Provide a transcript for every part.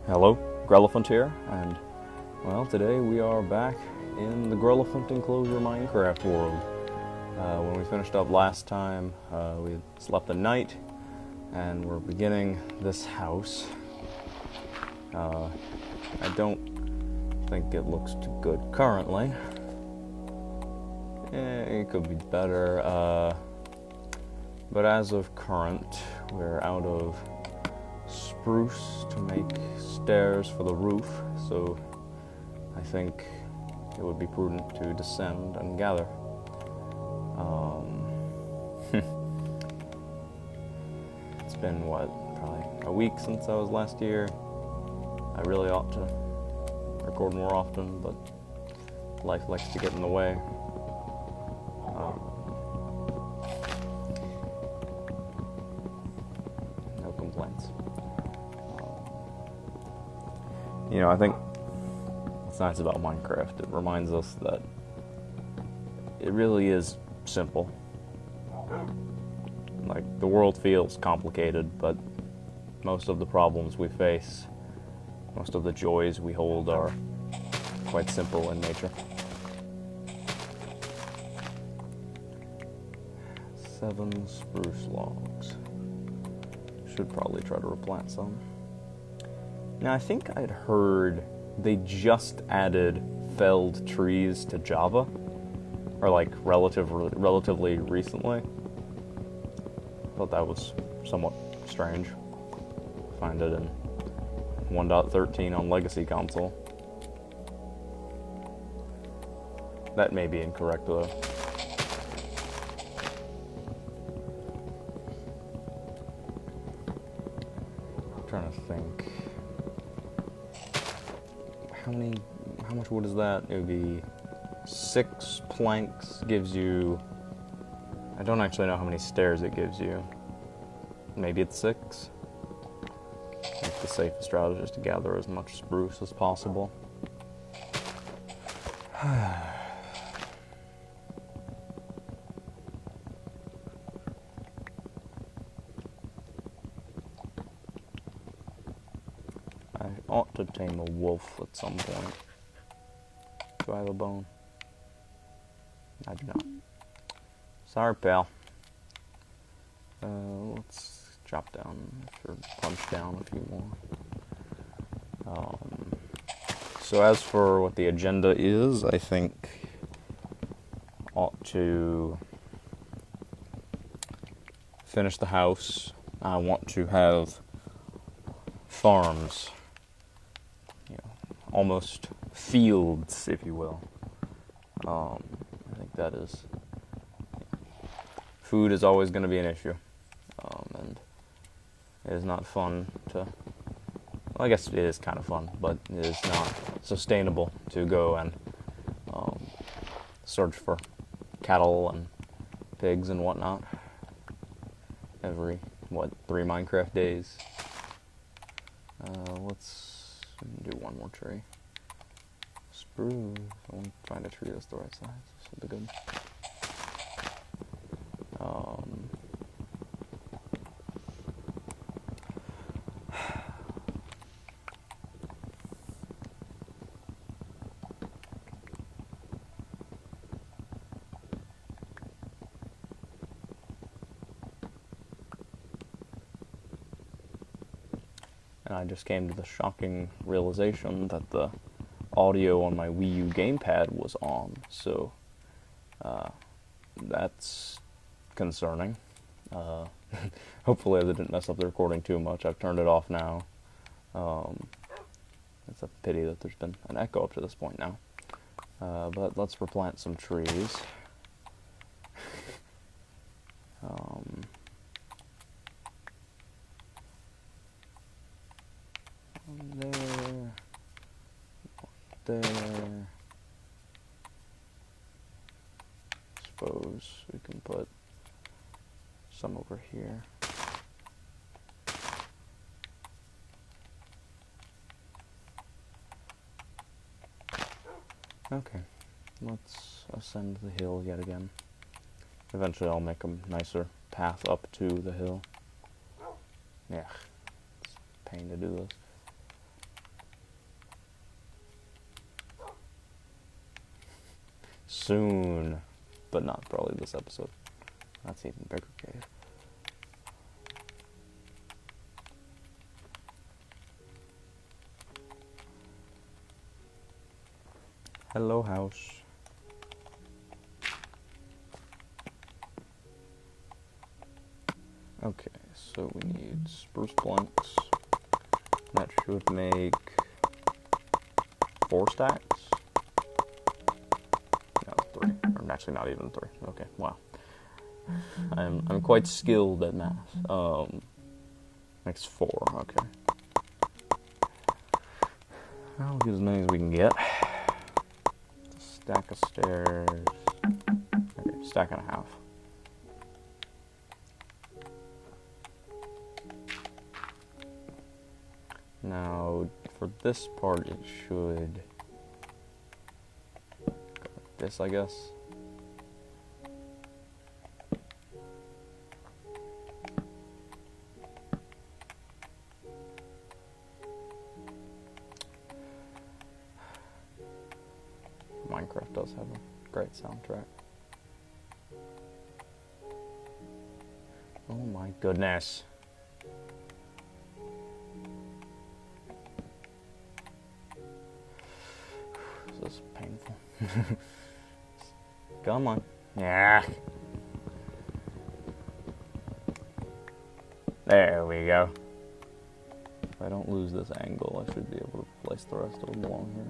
Hello, Grelephant here, and well, today we are back in the Grelephant Enclosure Minecraft world. When we finished up last time, we slept a night, and we're beginning this house. I don't think it looks too good currently. It could be better, but as of current, we're out of spruce to make stairs for the roof, so I think it would be prudent to descend and gather. It's been, probably a week since I was last here. I really ought to record more often, but life likes to get in the way. No complaints. I think what's nice about Minecraft, it reminds us that it really is simple. Like, the world feels complicated, but most of the problems we face, most of the joys we hold are quite simple in nature. 7 spruce logs. Should probably try to replant some. Now, I think I'd heard they just added felled trees to Java, or like relatively recently. I thought that was somewhat strange. Find it in 1.13 on Legacy console. That may be incorrect though. I'm trying to think. How much wood is that? It would be 6 planks gives you, I don't actually know how many stairs it gives you. Maybe it's 6. I think the safest route is just to gather as much spruce as possible. I ought to tame a wolf at some point. Do I have a bone? I do not. Sorry, pal. Let's chop down, or punch down a few more. So as for what the agenda is, I think ought to finish the house. I want to have farms, almost fields, if you will. I think that is... Food is always going to be an issue, and it is not fun to... Well, I guess it is kind of fun, but it is not sustainable to go and search for cattle and pigs and whatnot every, 3 Minecraft days. Let's do one more tree. Spruce. I want to find a tree that's the right size. This will be good. And I just came to the shocking realization that the audio on my Wii U gamepad was on, so that's concerning. Hopefully I didn't mess up the recording too much. I've turned it off now. It's a pity that there's been an echo up to this point now. But let's replant some trees. There. Suppose we can put some over here. Okay, let's ascend the hill yet again. Eventually I'll make a nicer path up to the hill. Yeah, it's a pain to do this. soon, but not probably this episode. That's even bigger cave. Hello, house. Okay, so we need spruce planks. That should make 4 stacks. No, 3. Or actually, not even 3. Okay, wow. I'm quite skilled at math. Makes 4. Okay. I'll get as many as we can get. Stack of stairs. Okay, stack and a half. Now, for this part, it should go like this, I guess. Minecraft does have a great soundtrack. Oh my goodness. This is painful. Come on. Yeah. There we go. If I don't lose this angle, I should be able to place the rest of them along here.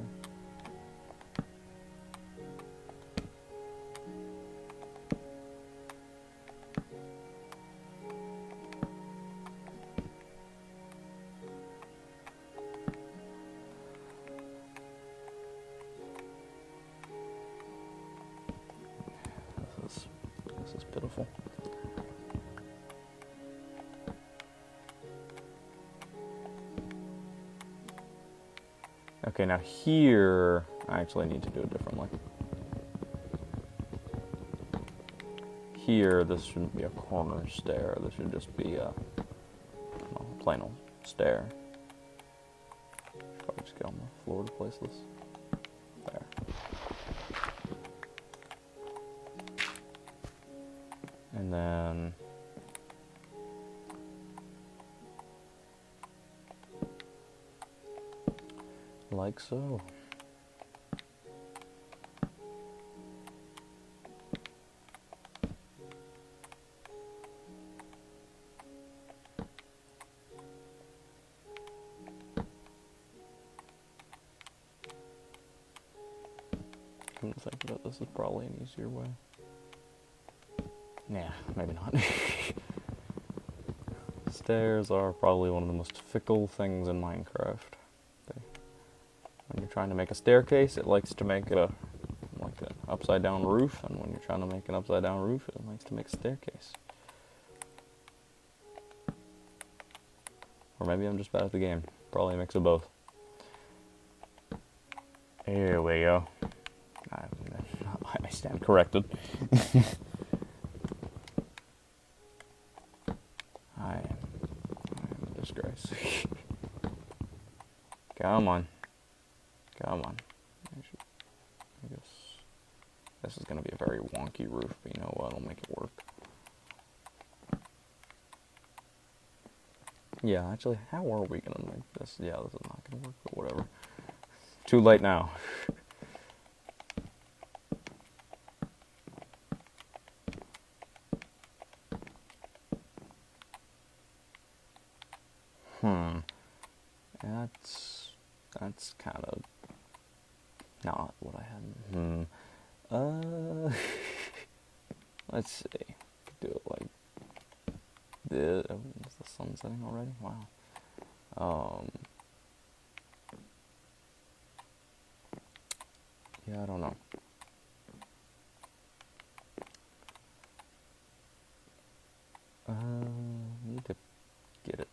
This is pitiful. Okay, now here, I actually need to do it differently. Here, this shouldn't be a corner stair. This should just be a plain old stair. Should probably just get on the floor to place this. There. And then like so. Come to think about this, is probably an easier way. Nah, maybe not. Stairs are probably one of the most fickle things in Minecraft. When you're trying to make a staircase, it likes to make like an upside down roof, and when you're trying to make an upside down roof, it likes to make a staircase. Or maybe I'm just bad at the game. Probably a mix of both. Here we go. I stand corrected. I am a disgrace. Come on. Come on. I guess this is going to be a very wonky roof, but you know what? I'll make it work. Yeah, actually, how are we going to make this? Yeah, this is not going to work, but whatever. Too late now. That's kind of not what I had. Let's see. Do it like this. Is the sun setting already? Wow. Yeah, I don't know. Need to get it.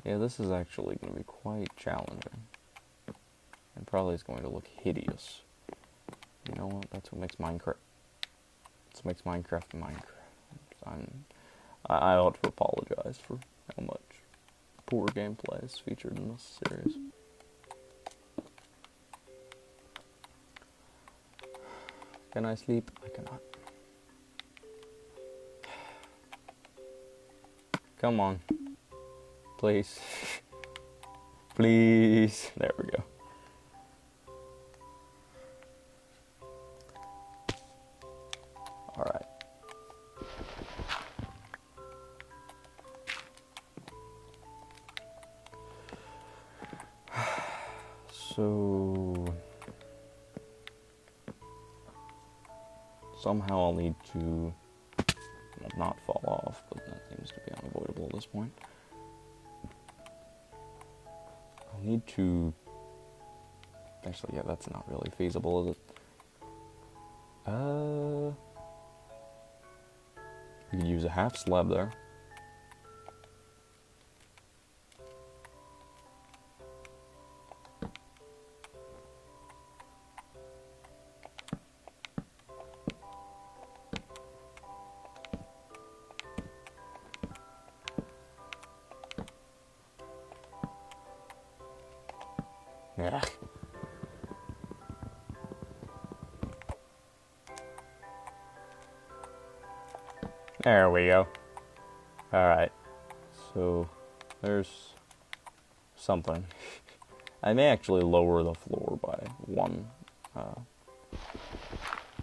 Yeah, this is actually going to be quite challenging. And probably is going to look hideous. You know what? That's what makes Minecraft. That's what makes Minecraft Minecraft. I ought to apologize for how much poor gameplay is featured in this series. Can I sleep? I cannot. Come on. Please. Please. There we go. Alright. So... somehow I'll need to... well, not fall off, but that seems to be unavoidable at this point. I'll need to... actually, yeah, that's not really feasible, is it? You could use a half slab there. Yeah. There we go. Alright. So, there's something. I may actually lower the floor by one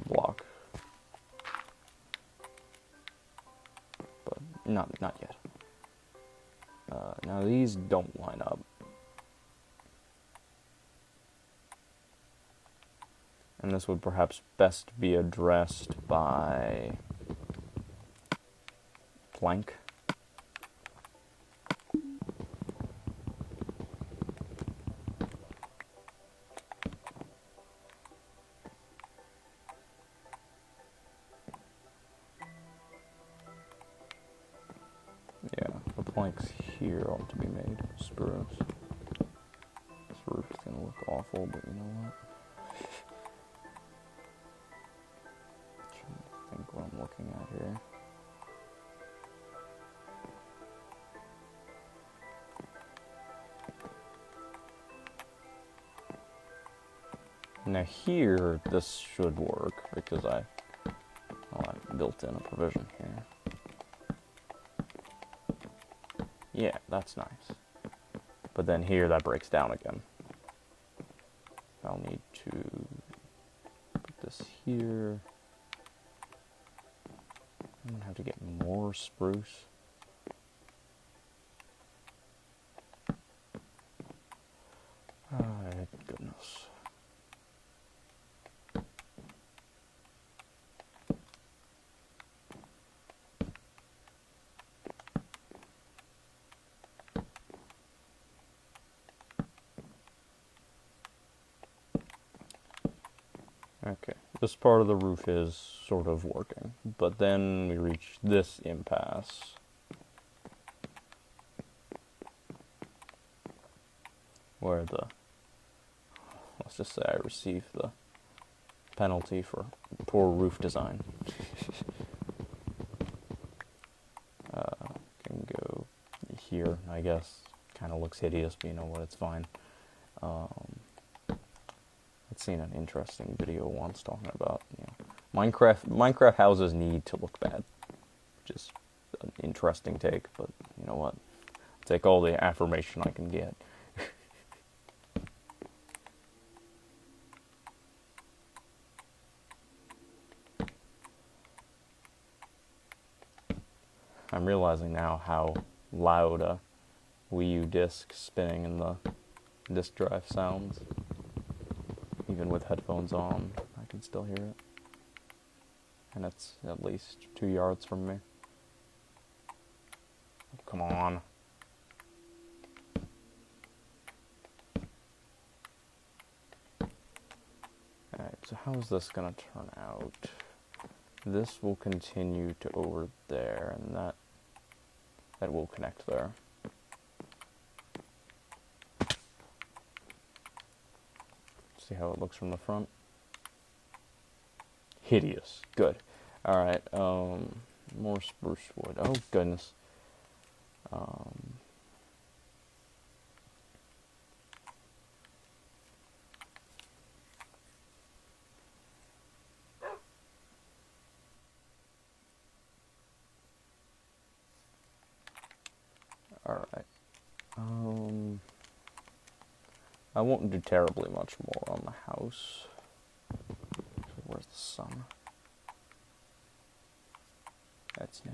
block. But not yet. Now these don't line up. And this would perhaps best be addressed by plank. Yeah, the planks here ought to be made spruce. This roof is gonna look awful, but you know what? Trying to think what I'm looking at here. Now here, this should work, because I built in a provision here. Yeah, that's nice. But then here, that breaks down again. I'll need to put this here. I'm gonna have to get more spruce. Oh, goodness. Okay, this part of the roof is sort of working, but then we reach this impasse. Where let's just say I receive the penalty for poor roof design. Can go here, I guess. Kind of looks hideous, but you know what, it's fine. I'd seen an interesting video once talking about, you know, Minecraft houses need to look bad. Just an interesting take, but you know what? I'll take all the affirmation I can get. I'm realizing now how loud a Wii U disc spinning in the disk drive sounds. Even with headphones on, I can still hear it. And it's at least 2 yards from me. Oh, come on. Alright, so how is this gonna turn out? This will continue to over there, and that will connect there. See how it looks from the front? Hideous. Good. Alright, more spruce wood. Oh, goodness. Alright. I won't do terribly much more on the house. Where's the sun? That's new.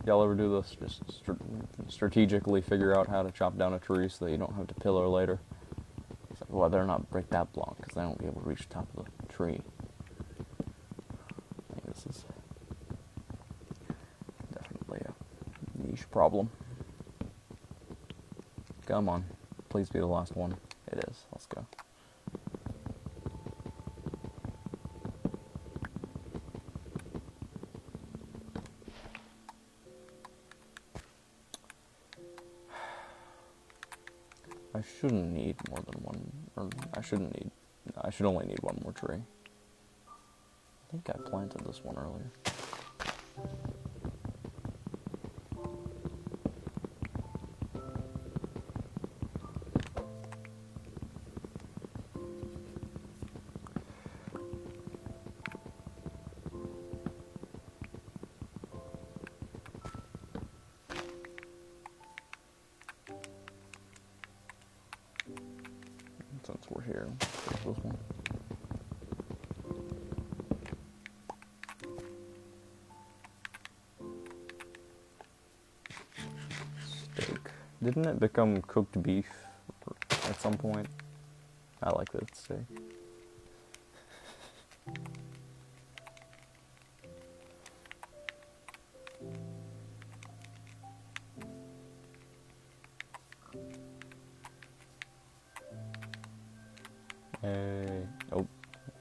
Y'all ever do this? Just strategically figure out how to chop down a tree so that you don't have to pillar later. It's like, well, I better not break that block because I won't be able to reach the top of the tree. I think this is definitely a niche problem. Come on. Please be the last one. It is. Let's go. I shouldn't need more than one, or I should only need one more tree. I think I planted this one earlier. Since we're here, there's this one. Steak. Didn't it become cooked beef at some point? I like that steak. Hey. Oh,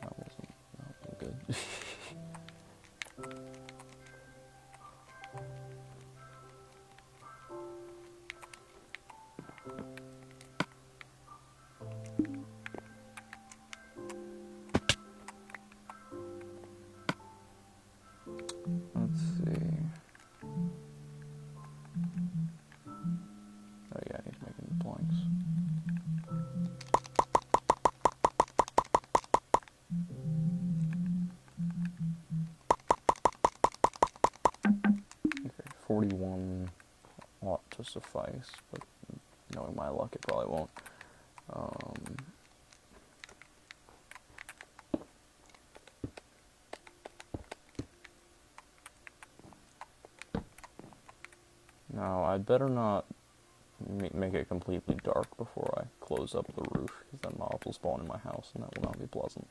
that wasn't good. Let's see. Oh yeah, I need to make any planks. Okay, 41 ought to suffice, but knowing my luck, it probably won't. Now, I'd better not make it completely dark before I close up the roof, because then mobs will spawn in my house, and that will not be pleasant.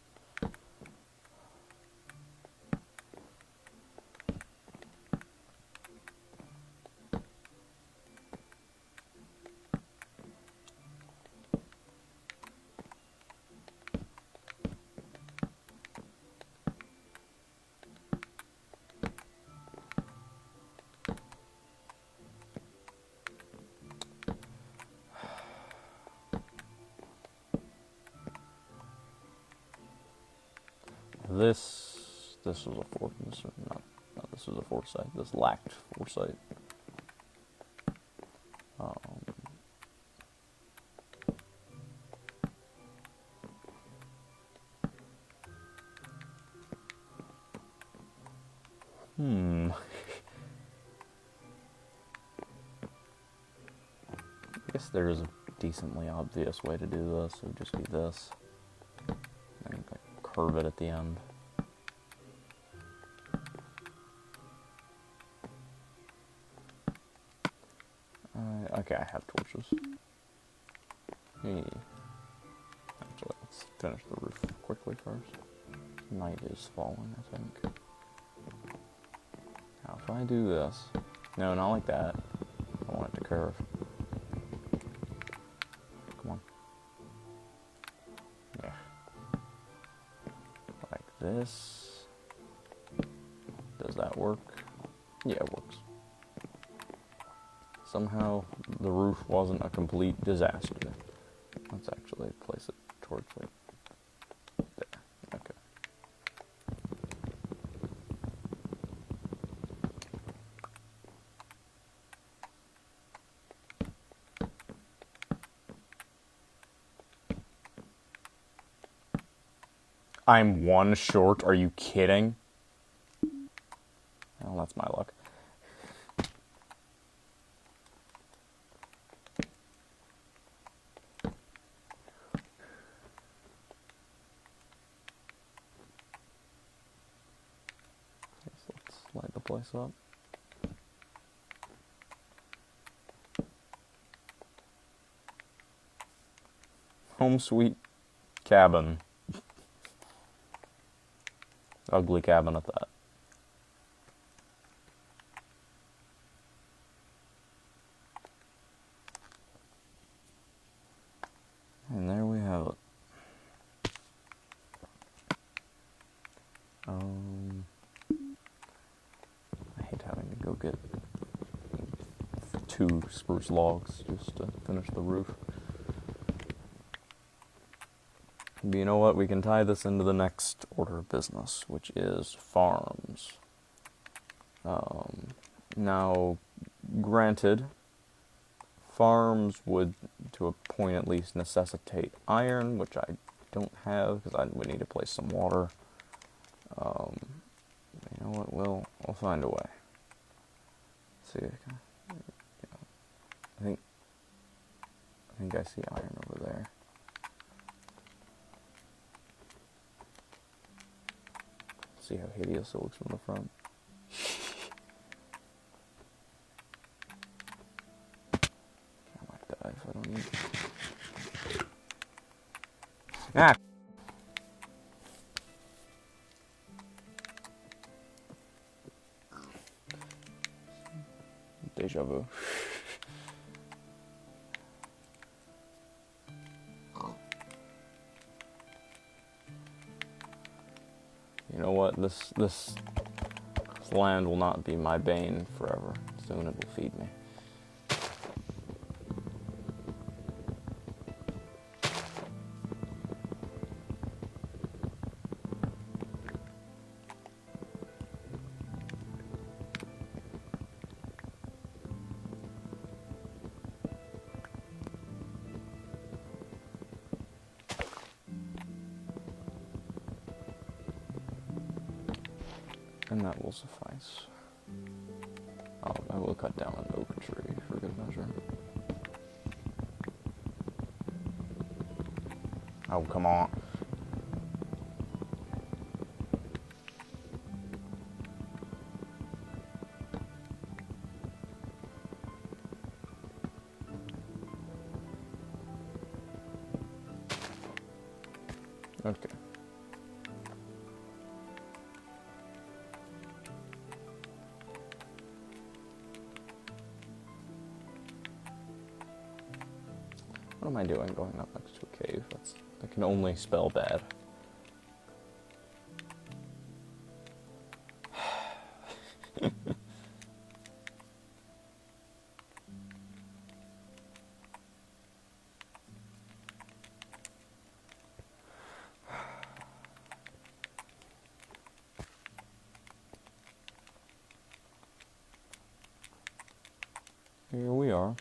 This was a this was a foresight. This lacked foresight. I guess there is a decently obvious way to do this. It would just be this. And like curve it at the end. Okay, I have torches. Hey. Actually, let's finish the roof quickly first. Night is falling, I think. Now, if I do this... No, not like that. I want it to curve. Come on. Yeah. Like this. Does that work? Yeah, it works. Somehow, the roof wasn't a complete disaster. Let's actually place it towards like there. Okay. I'm one short. Are you kidding? Well, that's my luck. Let's light the place up. Home sweet cabin. Ugly cabin at that. And there we have it. I hate having to go get 2 spruce logs just to finish the roof. But you know what? We can tie this into the next order of business, which is farms. Now, granted, farms would, to a point at least, necessitate iron, which I don't have because I would need to place some water. You know what? We'll find a way. Let's see, I think I see iron over there. See how hideous it looks from the front. I might die if I don't need it. Ah! Deja vu. You know what? This land will not be my bane forever. Soon it will feed me. And that will suffice. Oh, I will cut down an oak tree for good measure. Oh, come on. Okay. What am I doing going up next to a cave? That can only spell bad. Here we are.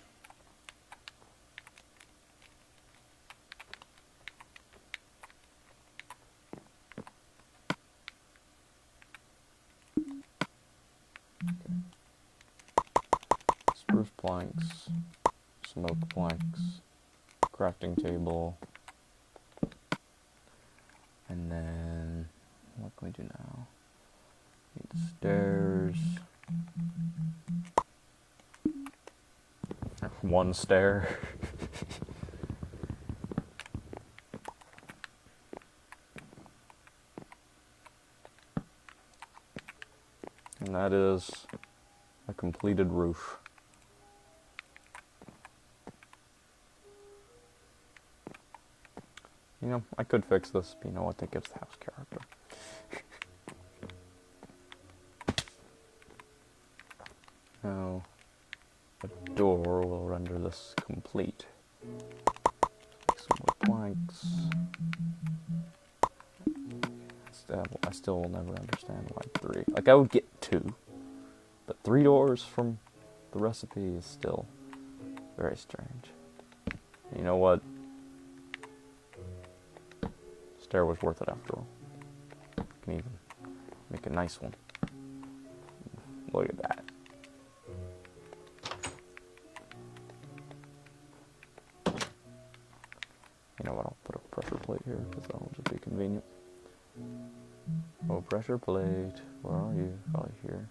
Spruce planks, some oak planks, crafting table, and then what can we do now? Need stairs. One stair. And that is a completed roof. You know, I could fix this, but you know what? That gives the house character. Now, a door will render this complete. Some more planks. I still will never understand why 3. Like, I would get 2, but 3 doors from the recipe is still very strange. You know what? Stair was worth it after all. can even make a nice one. Look at that. You know what, I'll put a pressure plate here because that'll just be convenient. Oh, pressure plate, where are you? Probably here.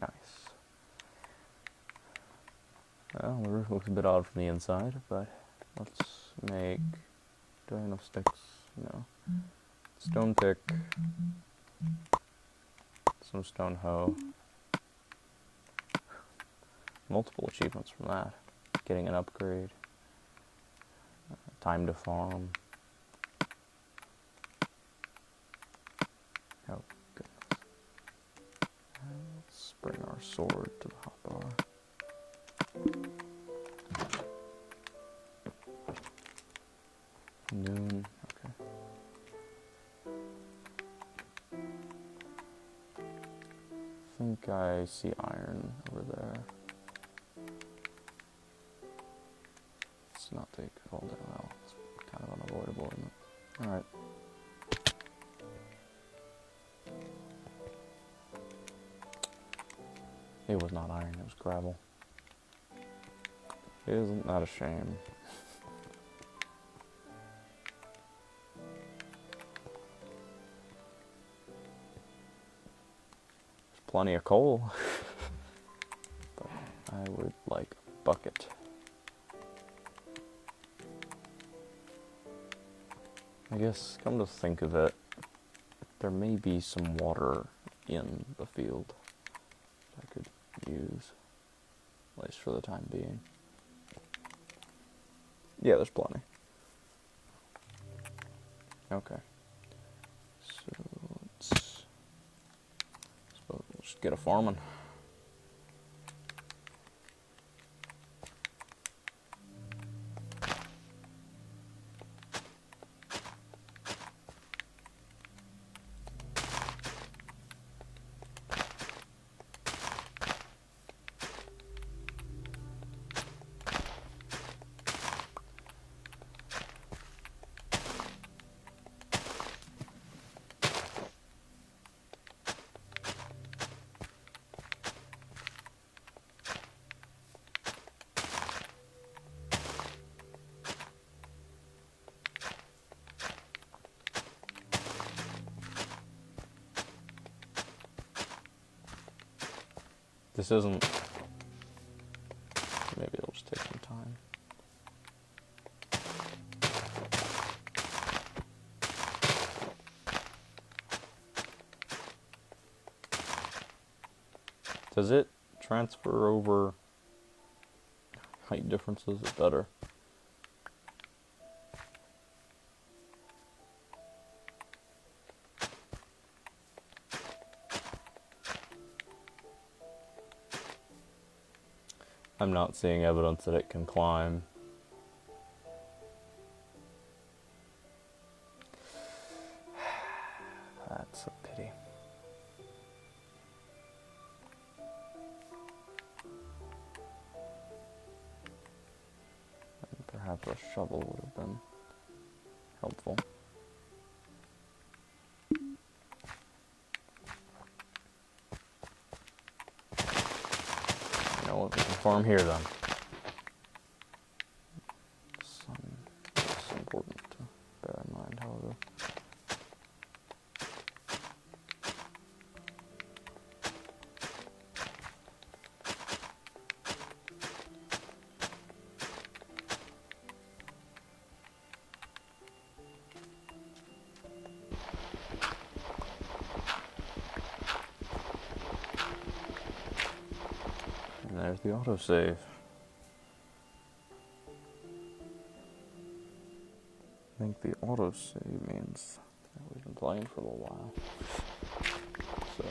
Nice. Well, the roof looks a bit odd from the inside, but let's make... Do I have enough sticks? No. Stone pick. Some stone hoe. Multiple achievements from that. Getting an upgrade. Time to farm. Oh, goodness. Let's bring our sword to the hotbar. Noon, okay. I think I see iron over there. Let's not take it all down. Well, it's kind of unavoidable, isn't it? Alright. It was not iron, it was gravel. Isn't that a shame? There's plenty of coal. But I would like a bucket. I guess, come to think of it, there may be some water in the field that I could use, at least for the time being. Yeah, there's plenty. Okay. So, suppose we'll just get a farming. This isn't... Maybe it'll just take some time. Does it transfer over height differences? Is better? I'm not seeing evidence that it can climb. That's a pity. And perhaps a shovel would have been helpful. You know what, we can farm here then. It's important to bear in mind, however. And there's the autosave. I think the autosave means that we've been playing for a little while. So,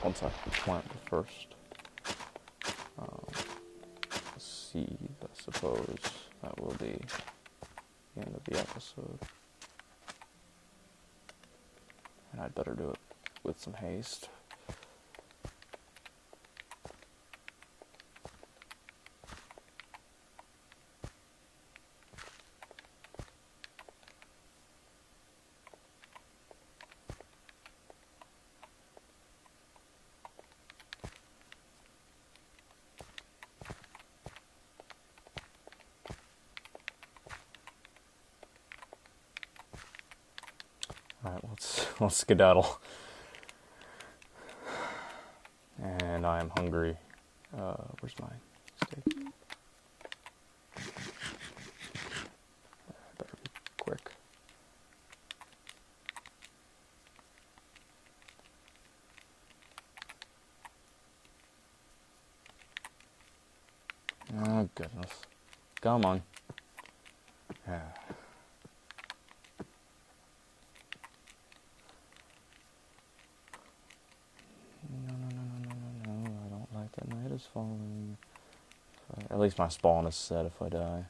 once I plant the first seed, I suppose that will be the end of the episode. And I'd better do it with some haste. Let's skedaddle. And I am hungry. Where's my steak? Better be quick. Oh, goodness. Come on. Yeah. No, I don't like that night is falling. At least my spawn is set if I die.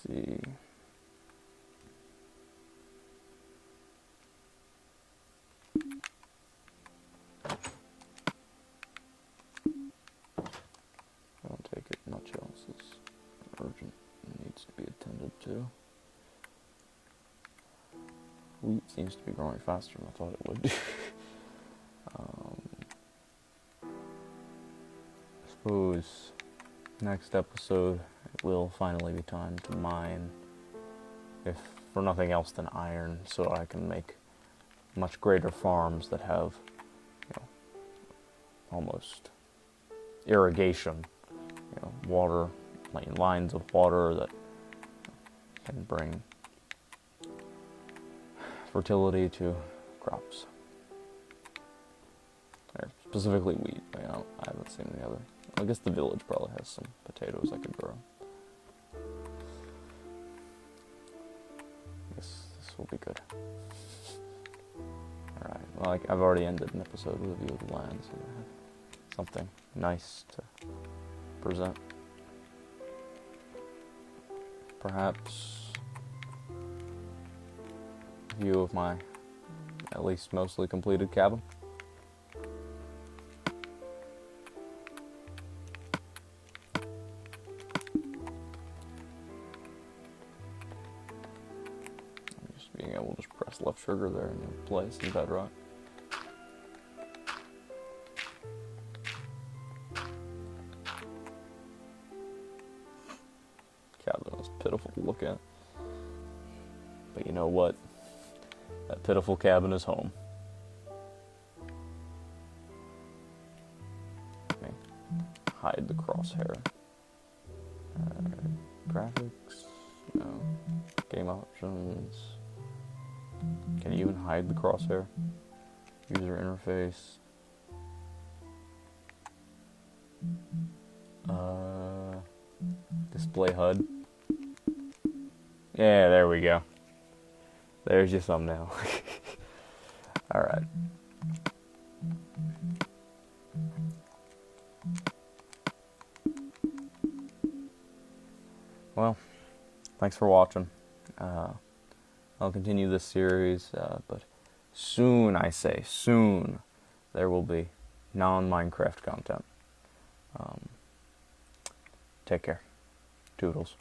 See. Don't take it. Much else is urgent and needs to be attended to. Wheat seems to be growing faster than I thought it would. I suppose next episode it will finally be time to mine, if for nothing else than iron, so I can make much greater farms that have, almost irrigation, water, lines of water that can bring fertility to crops. Or specifically wheat. I haven't seen any other. I guess the village probably has some potatoes I could grow. I guess this will be good. Alright, well, I've already ended an episode with a view of the land, so I have something nice to present. Perhaps a view of my at least mostly completed cabin. Just being able to just press left trigger there and place in bedrock. Cabin is pitiful to look at. But you know what? That pitiful cabin is home. Okay. Hide the crosshair. Graphics? No. Game options. Can you even hide the crosshair? User interface. Display HUD. Yeah, there we go. There's your thumbnail. Alright. Well, thanks for watching. I'll continue this series, but soon, I say, soon, there will be non-Minecraft content. Take care. Toodles.